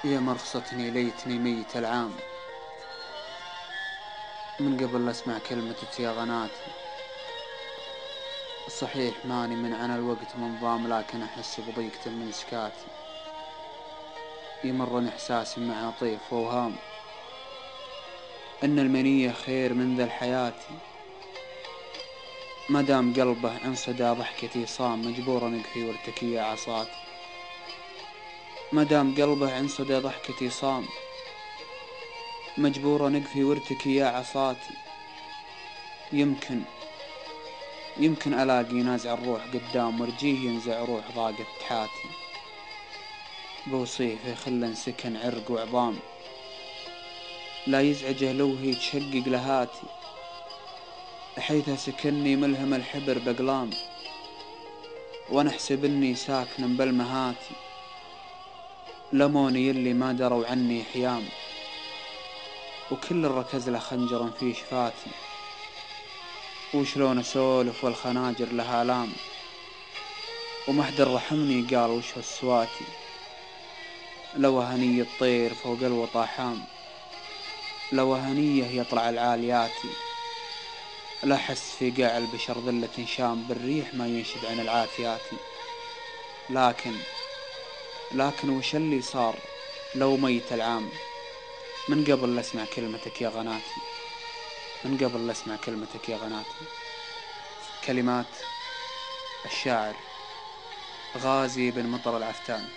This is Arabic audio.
يا مرخصتني ليتني ميت العام، من قبل لا اسمع كلمتك يا غناتي. صحيح ماني من عن الوقت منظام، لكن احس بضيقة من سكاتي. يمرني احساسي مع طيف واوهام ان المنية خير من ذا الحياة. ما دام قلبه عن صدى ضحكتي صام، مجبور نقفي وارتكي يا عصاتي. ما دام قلبه عن صدى ضحكتي صام، مجبور نقفي وارتكي يا عصاتي. يمكن ألاقي نازع الروح قدام، ورجيه ينزع روح ضاقت حاتي. بوصيه في خلا سكن عرق وعظام، لا يزعجه لو هي تشقق لهاتي. حيث سكني ملهم الحبر بقلام، وانا احسب اني ساكن بالمهاتي. لموني اللي ما دروا عني حيام، وكل الركز له خنجر في شفاتي. وشلون اسولف والخناجر لها لام، ومحد رحمني قال وش السواتي. لو هني الطير فوق الوطا حام، لو هنيه يطلع العالياتي. لا حس في قاع البشر ذلة شام، بالريح ما ينشد عن العاتياتي. لكن وش اللي صار لو ميت العام، من قبل لا اسمع كلمتك يا غناتي. من قبل لا اسمع كلمتك يا غناتي. كلمات الشاعر غازي بن مطر العفتان.